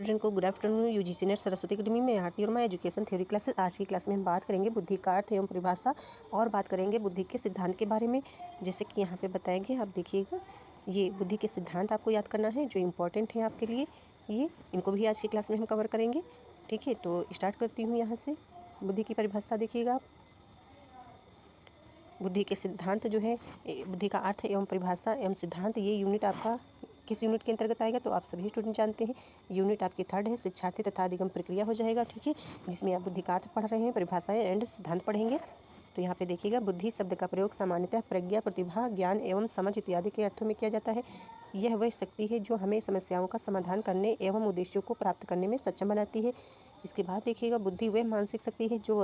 Student को good afternoon. UGC net Saraswati academy में आरती और माय एजुकेशन थ्योरी क्लासेस। आज की क्लास में हम बात करेंगे बुद्धि का अर्थ एवं परिभाषा और बात करेंगे बुद्धि के सिद्धांत के बारे में। जैसे कि यहाँ पे बताएंगे, आप देखिएगा, ये बुद्धि के सिद्धांत आपको याद करना है जो इम्पोर्टेंट है आपके लिए। ये इनको भी आज की क्लास में हम कवर करेंगे। ठीक है, तो स्टार्ट करती हूँ यहाँ से। बुद्धि की परिभाषा देखिएगा आप। बुद्धि के सिद्धांत जो है, बुद्धि का अर्थ एवं परिभाषा एवं सिद्धांत, ये यूनिट आपका किस यूनिट के अंतर्गत आएगा तो आप सभी स्टूडेंट जानते हैं। यूनिट आपकी 3rd है, शिक्षार्थी तथा अधिगम प्रक्रिया हो जाएगा। ठीक है, जिसमें आप बुद्धि का अर्थ पढ़ रहे हैं, परिभाषाएं एंड सिद्धांत पढ़ेंगे। तो यहाँ पे देखिएगा, बुद्धि शब्द का प्रयोग सामान्यतः प्रज्ञा, प्रतिभा, ज्ञान एवं समझ इत्यादि के अर्थों में किया जाता है। यह वह शक्ति है जो हमें समस्याओं का समाधान करने एवं उद्देश्यों को प्राप्त करने में सक्षम बनाती है। इसके बाद देखिएगा, बुद्धि वह मानसिक शक्ति है जो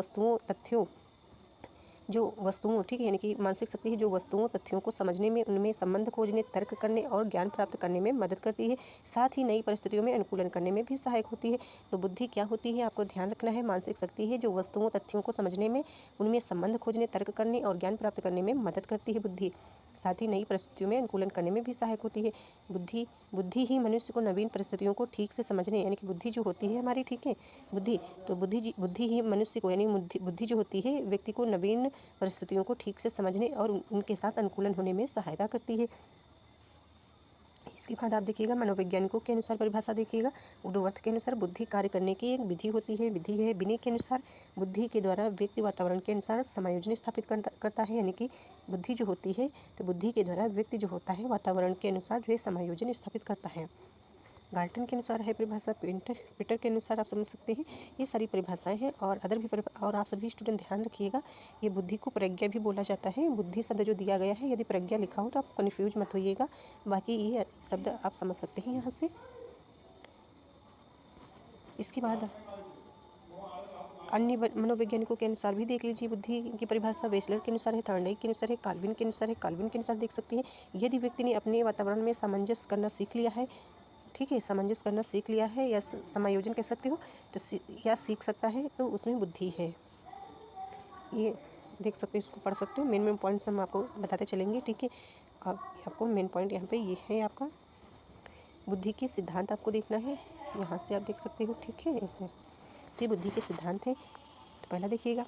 वस्तुओं ठीक है, यानी कि मानसिक शक्ति है जो वस्तुओं तथ्यों को समझने में, उनमें संबंध खोजने, तर्क करने और ज्ञान प्राप्त करने में मदद करती है। साथ ही नई परिस्थितियों में अनुकूलन करने में भी सहायक होती है। तो बुद्धि क्या होती है, आपको ध्यान रखना है। मानसिक शक्ति है जो वस्तुओं तथ्यों को समझने में, उनमें संबंध खोजने, तर्क करने और ज्ञान प्राप्त करने में मदद करती है बुद्धि। साथ ही नई परिस्थितियों में अनुकूलन करने में भी सहायक होती है बुद्धि ही मनुष्य को नवीन परिस्थितियों को ठीक से समझने, यानी कि बुद्धि जो होती है हमारी, ठीक है, बुद्धि ही मनुष्य को, यानी बुद्धि जो होती है व्यक्ति को नवीन परिस्थितियों को ठीक से समझने और उनके साथ अनुकूलन होने में सहायता करती है। इसके बाद आप देखिएगा, मनोवैज्ञानिकों के अनुसार परिभाषा देखिएगा। उर्ध्वर्थ के अनुसार बुद्धि कार्य करने की एक विधि होती है। विधि है विनय के अनुसार बुद्धि के द्वारा व्यक्ति वातावरण के अनुसार समायोजन स्थापित करता है, यानी कि बुद्धि जो होती है, तो बुद्धि के द्वारा व्यक्ति जो होता है वातावरण के अनुसार जो है समायोजन स्थापित करता है। गाल्टन के अनुसार है परिभाषा। पीटर के अनुसार आप समझ सकते हैं। ये सारी परिभाषाएं हैं और अदर भी और आप सभी स्टूडेंट ध्यान रखिएगा, ये बुद्धि को प्रज्ञा भी बोला जाता है। बुद्धि शब्द जो दिया गया है, यदि प्रज्ञा लिखा हो तो आप कन्फ्यूज मत होइएगा, बाकी ये शब्द आप समझ सकते हैं यहाँ से। इसके बाद अन्य मनोवैज्ञानिकों के अनुसार भी देख लीजिए बुद्धि की परिभाषा। वेसलर के अनुसार है, थॉर्नडाइक के अनुसार है, काल्विन के अनुसार है। काल्विन के अनुसार देख सकते हैं, यदि व्यक्ति ने अपने वातावरण में सामंजस्य करना सीख लिया है, ठीक है, सामंजस्य करना सीख लिया है या समायोजन कह सकते हो, तो या सीख सकता है, तो उसमें बुद्धि है। ये देख सकते हो, इसको पढ़ सकते हो। मेन पॉइंट्स हम आपको बताते चलेंगे। ठीक है, आपको मेन पॉइंट यहाँ पे ये है, आपका बुद्धि के सिद्धांत आपको देखना है। यहाँ से आप देख सकते हो, ठीक है, ऐसे तो ये बुद्धि के सिद्धांत है। तो पहला देखिएगा,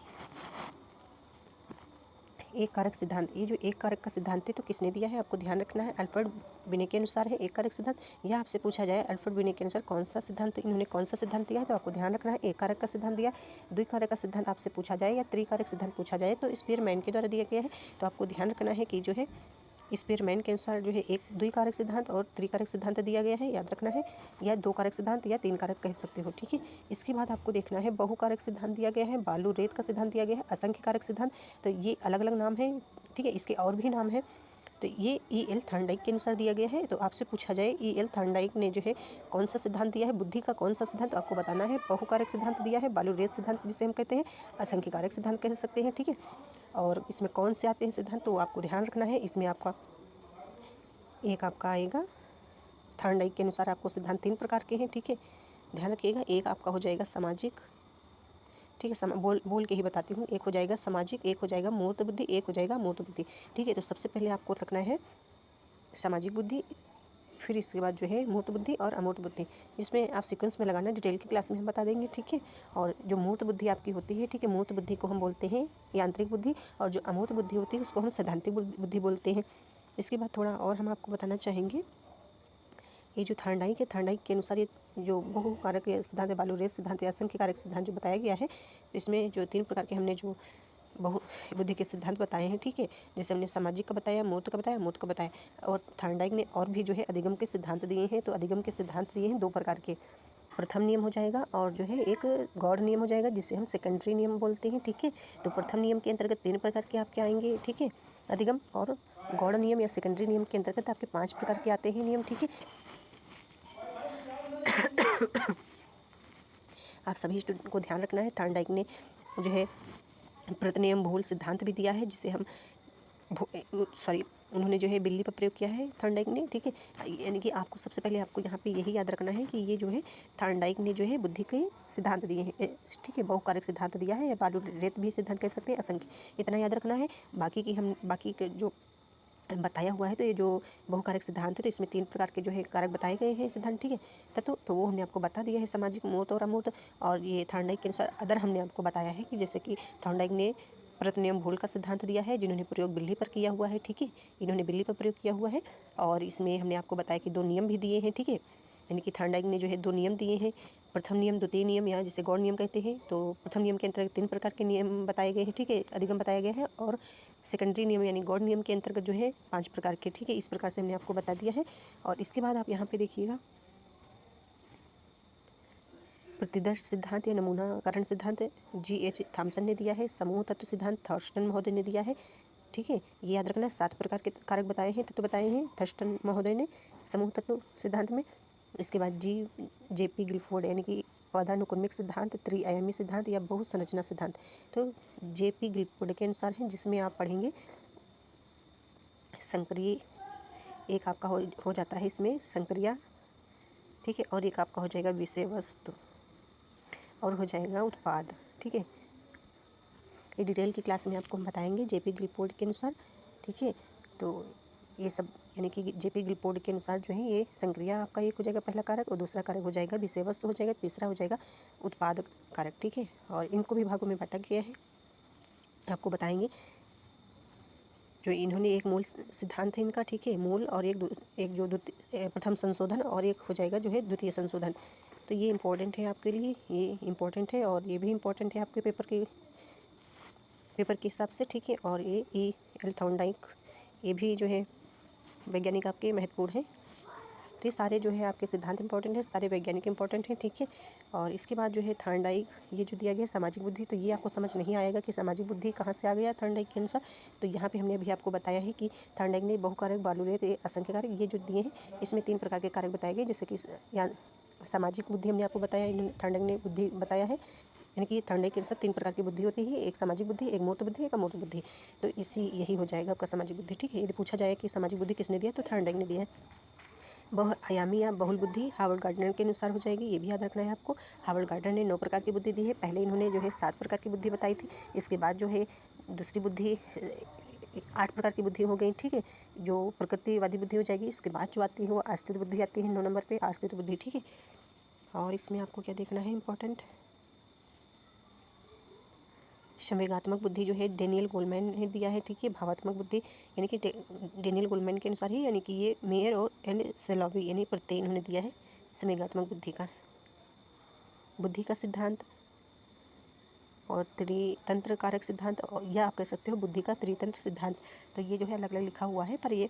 एक कारक सिद्धांत। ये जो एक कारक का सिद्धांत है तो किसने दिया है, आपको ध्यान रखना है। अल्फ्रेड बिने के अनुसार है एक कारक सिद्धांत। यह आपसे पूछा जाए अल्फ्रेड बिने के अनुसार कौन सा सिद्धांत, इन्होंने कौन सा सिद्धांत दिया है, तो आपको ध्यान रखना है एक कारक का सिद्धांत दिया। द्विकारक का सिद्धांत आपसे पूछा जाए या त्रिकारक सिद्धांत पूछा जाए तो स्पीयरमैन के द्वारा दिया गया है। तो आपको ध्यान रखना है कि जो है स्पीयरमैन के अनुसार जो है एक द्विकारक सिद्धांत और त्रिकारक सिद्धांत दिया गया है, याद रखना है, या 2 कारक सिद्धांत या 3 कारक कह सकते हो। ठीक है, इसके बाद आपको देखना है बहुकारक सिद्धांत दिया गया है, बालू रेत का सिद्धांत दिया गया है, असंख्य कारक सिद्धांत। तो ये अलग अलग नाम है, ठीक है, इसके और भी नाम है। तो ये E.L. थॉर्नडाइक के अनुसार दिया गया है। तो आपसे पूछा जाए E.L. थॉर्नडाइक ने जो है कौन सा सिद्धांत दिया है, बुद्धि का कौन सा सिद्धांत, तो आपको बताना है बहुकारक सिद्धांत दिया है, बालू रेत सिद्धांत जिसे हम कहते हैं, असंख्य कारक सिद्धांत कह सकते हैं। ठीक है, और इसमें कौन से आते हैं सिद्धांत, तो आपको ध्यान रखना है। इसमें आपका एक आपका आएगा, थॉर्नडाइक के अनुसार आपको सिद्धांत 3 प्रकार के हैं। ठीक है, ध्यान रखिएगा। एक आपका हो जाएगा सामाजिक, ठीक है, बोल के ही बताती हूँ। एक हो जाएगा सामाजिक, एक हो जाएगा मूर्त बुद्धि, एक हो जाएगा अमूर्त बुद्धि। ठीक है, तो सबसे पहले आपको रखना है सामाजिक बुद्धि, फिर इसके बाद जो है मूर्त बुद्धि और अमूर्त बुद्धि, जिसमें आप सीक्वेंस में लगाना, डिटेल की क्लास में हम बता देंगे। ठीक है, और जो मूर्त बुद्धि आपकी होती है, ठीक है, मूर्त बुद्धि को हम बोलते हैं यांत्रिक बुद्धि, और जो अमूर्त बुद्धि होती है उसको हम सैद्धांतिक बुद्धि बोलते हैं। इसके बाद थोड़ा और हम आपको बताना चाहेंगे, ये जो थॉर्नडाइक है, थॉर्नडाइक के अनुसार ये जो बहुकारक सिद्धांत, बालू रेत सिद्धांत या असंख्य कारक सिद्धांत जो बताया गया है, इसमें जो 3 प्रकार के हमने जो बुद्धि के सिद्धांत बताए हैं, ठीक है, जैसे हमने सामाजिक का बताया, मूर्त का बताया, अमूर्त का बताया, और थॉर्नडाइक ने और भी जो है अधिगम के सिद्धांत दिए हैं। तो अधिगम के सिद्धांत दिए हैं 2 प्रकार के, प्रथम नियम हो जाएगा और जो है एक गौड़ नियम हो जाएगा, जिसे हम सेकेंडरी नियम बोलते हैं। ठीक है, तो प्रथम नियम के अंतर्गत 3 प्रकार के आपके आएंगे, ठीक है, अधिगम, और गौड़ नियम या सेकेंडरी नियम के अंतर्गत आपके 5 प्रकार के आते हैं नियम। ठीक है, आप सभी स्टूडेंट को ध्यान रखना है। थॉर्नडाइक ने जो है प्रतिनियम भूल सिद्धांत भी दिया है, जिसे हम उन्होंने जो है बिल्ली पर प्रयोग किया है थॉर्नडाइक ने। ठीक है, यानी कि आपको सबसे पहले आपको यहाँ पे यही याद रखना है कि ये जो है थॉर्नडाइक ने जो है बुद्धि के सिद्धांत दिए हैं। ठीक है, बहुकारक सिद्धांत दिया है, या बालू रेत भी सिद्धांत कह सकते हैं, असंख्य, इतना याद रखना है। बाकी के जो बताया हुआ है। तो ये जो बहुकारक सिद्धांत है तो इसमें 3 प्रकार के जो है कारक बताए गए हैं सिद्धांत, ठीक है, तत्व, तो वो हमने आपको बता दिया है, सामाजिक, मूर्त और अमूर्त। और ये थॉर्नडाइक के अनुसार अदर हमने आपको बताया है कि जैसे कि थॉर्नडाइक ने प्रत नियम भूल का सिद्धांत दिया है, जिन्होंने प्रयोग बिल्ली पर किया हुआ है, ठीक है, इन्होंने बिल्ली पर प्रयोग किया हुआ है। और इसमें हमने आपको बताया कि 2 नियम भी दिए हैं, ठीक है, यानी कि थॉर्नडाइक ने जो है 2 नियम दिए हैं, प्रथम नियम, द्वितीय नियम, या जिसे गौड़ नियम कहते हैं। तो प्रथम नियम के अंतर्गत 3 प्रकार के नियम बताए गए हैं, ठीक है, अधिगम बताया गया है। और सेकेंडरी नियम यानी गौड़ नियम के अंतर्गत जो है 5 प्रकार के, ठीक है, इस प्रकार से हमने आपको बता दिया है। और इसके बाद आप यहाँ पे देखिएगा प्रतिदर्श सिद्धांत या नमूनाकरण सिद्धांत G.H. थॉमसन ने दिया है। समूह तत्व सिद्धांत थर्स्टन महोदय ने दिया है, ठीक है, ये याद रखना। 7 प्रकार के कारक बताए हैं, तत्व बताए हैं थर्स्टन महोदय ने समूह तत्व सिद्धांत में। इसके बाद J.P. गिलफोर्ड यानी कि पदानुक्रमिक सिद्धांत, त्रिआयामी सिद्धांत या बहुसंरचना सिद्धांत। तो J.P. गिलफोर्ड के अनुसार है, जिसमें आप पढ़ेंगे संक्रिय, एक आपका हो जाता है इसमें संक्रिया, ठीक है, और एक आपका हो जाएगा विषय वस्तु, और हो जाएगा उत्पाद, ठीक है। ये डिटेल की क्लास में आपको हम बताएंगे J.P. गिलफोर्ड के अनुसार, ठीक है। तो ये सब यानी कि J.P. गिलफोर्ड के अनुसार जो है ये संक्रिया आपका एक हो जाएगा पहला कारक, और दूसरा कारक हो जाएगा विषय वस्तु हो जाएगा, तीसरा हो जाएगा उत्पाद कारक, ठीक है। और इनको भी भागों में बांटा गया है, आपको बताएंगे। जो इन्होंने एक मूल सिद्धांत है इनका, ठीक है, मूल, और एक जो प्रथम संशोधन, और एक हो जाएगा जो है द्वितीय संशोधन। तो ये इम्पोर्टेंट है आपके लिए, ये इम्पोर्टेंट है, और ये भी इम्पोर्टेंट है आपके पेपर के हिसाब से, ठीक है। और ये E.L. थॉर्नडाइक, ये भी जो है वैज्ञानिक आपके महत्वपूर्ण हैं। तो ये सारे जो है आपके सिद्धांत इंपॉर्टेंट है, सारे वैज्ञानिक इंपॉर्टेंट हैं, ठीक है। और इसके बाद जो है थॉर्नडाइक, ये जो दिया गया सामाजिक बुद्धि, तो ये आपको समझ नहीं आएगा कि सामाजिक बुद्धि कहाँ से आ गया थॉर्नडाइक के अनुसार। तो यहाँ पे हमने अभी आपको बताया है कि थॉर्नडाइक ने बहुकारक, बालूरहित, असंख्य कारक ये जो दिए हैं, इसमें 3 प्रकार के कारक बताए गए, जैसे कि यहाँ सामाजिक बुद्धि हमने आपको बताया, थॉर्नडाइक ने बुद्धि बताया है, यानी कि थॉर्नडाइक के अनुसार 3 प्रकार की बुद्धि होती है, एक सामाजिक बुद्धि, एक मूर्त बुद्धि, एक अमूर्त बुद्धि। तो यही हो जाएगा आपका सामाजिक बुद्धि, ठीक है। यदि पूछा जाए कि सामाजिक बुद्धि किसने दिया, तो थॉर्नडाइक ने दिया है। बहुआयामी या बहुल बुद्धि हार्वर्ड गार्डनर के अनुसार हो जाएगी, ये भी याद रखना है आपको। हार्वर्ड गार्डनर ने 9 प्रकार की बुद्धि दी है, पहले इन्होंने जो है 7 प्रकार की बुद्धि बताई थी, इसके बाद जो है दूसरी बुद्धि 8 प्रकार की बुद्धि हो गई, ठीक है, जो प्रकृतिवादी बुद्धि हो जाएगी। इसके बाद जो आती है वो अस्तित्व बुद्धि आती है 9 नंबर पे, अस्तित्व बुद्धि, ठीक है। और इसमें आपको क्या देखना है इंपॉर्टेंट, संवेगात्मक बुद्धि जो है डेनियल गोलमैन ने दिया है, ठीक है। भावात्मक बुद्धि यानी कि डेनियल गोलमैन के अनुसार ही, यानी कि ये मेयर और एंड सेलोवी यानी प्रत्यय इन्होंने दिया है संवेगात्मक बुद्धि का सिद्धांत, और त्रितंत्र कारक सिद्धांत, या आप कह सकते हो बुद्धि का त्रितंत्र सिद्धांत। तो ये जो है अलग अलग लिखा हुआ है, पर ये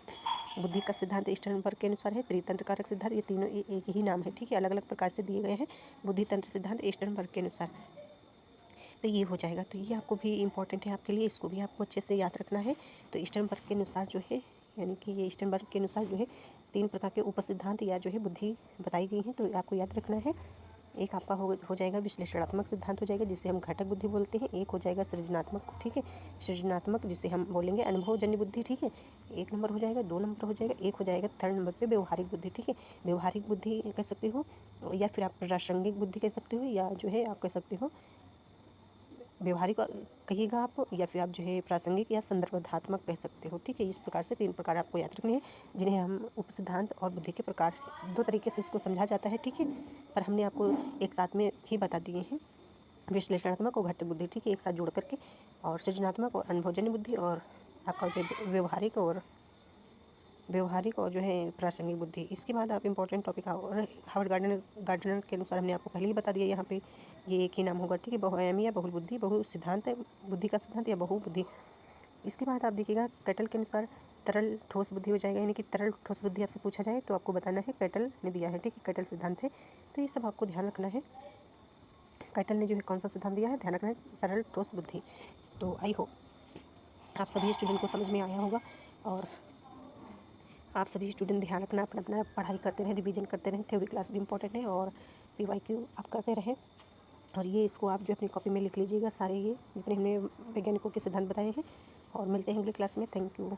बुद्धि का सिद्धांत स्टर्नबर्ग के अनुसार है, त्रितंत्र कारक सिद्धांत, ये तीनों एक ही नाम है, ठीक है, अलग अलग प्रकार से दिए गए हैं। बुद्धि तंत्र सिद्धांत स्टर्नबर्ग के अनुसार, तो ये हो जाएगा। तो ये आपको भी इम्पोर्टेंट है आपके लिए, इसको भी आपको अच्छे से याद रखना है। तो स्टर्नबर्ग के अनुसार जो है, यानी कि ये स्टर्नबर्ग के अनुसार जो है 3 प्रकार के उपसिद्धांत या जो है बुद्धि बताई गई हैं, तो आपको याद रखना है। एक आपका हो जाएगा विश्लेषणात्मक सिद्धांत हो जाएगा, जिसे हम घटक बुद्धि बोलते हैं। एक हो जाएगा सृजनात्मक, ठीक है, सृजनात्मक जिसे हम बोलेंगे अनुभवजन्य बुद्धि, ठीक है, 1 नंबर हो जाएगा। 2 नंबर हो जाएगा, एक हो जाएगा 3rd नंबर पे व्यवहारिक बुद्धि, ठीक है। व्यवहारिक बुद्धि कह सकते हो, या फिर आप प्रासंगिक बुद्धि कह सकते हो, या जो है आप कह सकते हो व्यवहारिक कहिएगा आप, या फिर आप जो है प्रासंगिक या संदर्भात्मक कह सकते हो, ठीक है। इस प्रकार से 3 प्रकार आपको याद रखने हैं, जिन्हें हम उपसिद्धांत और बुद्धि के प्रकार 2 तरीके से इसको समझा जाता है, ठीक है, पर हमने आपको एक साथ में ही बता दिए हैं, विश्लेषणात्मक और घटक बुद्धि, ठीक है, एक साथ जोड़ करके, और सृजनात्मक और अनुभवजन्य बुद्धि, और आपका जो व्यवहारिक और जो है प्रासंगिक बुद्धि। इसके बाद आप इंपॉर्टेंट टॉपिक हार्वर्ड गार्डनर के अनुसार हमने आपको पहले ही बता दिया, यहाँ पे ये एक ही नाम होगा, ठीक है, बहुआयामी या बहुल बुद्धि, बहु सिद्धांत बुद्धि का सिद्धांत या बहु बुद्धि। इसके बाद आप देखिएगा कैटल के अनुसार तरल ठोस बुद्धि हो जाएगा, यानी कि तरल ठोस बुद्धि आपसे पूछा जाए तो आपको बताना है कैटल ने दिया है, ठीक है, कैटल सिद्धांत है। तो ये सब आपको ध्यान रखना है, कैटल ने जो है कौन सा सिद्धांत दिया है, ध्यान रखना है, तरल ठोस बुद्धि। तो आई होप आप सभी स्टूडेंट को समझ में आया होगा, और आप सभी स्टूडेंट ध्यान रखना, अपना अपना पढ़ाई करते रहें, रिवीजन करते रहें, थ्योरी क्लास भी इंपॉर्टेंट है, और PYQ आप करते रहें। और ये इसको आप जो अपनी कॉपी में लिख लीजिएगा, सारे ये जितने हमने वैज्ञानिकों के सिद्धांत बताए हैं, और मिलते हैं अगली क्लास में। Thank you.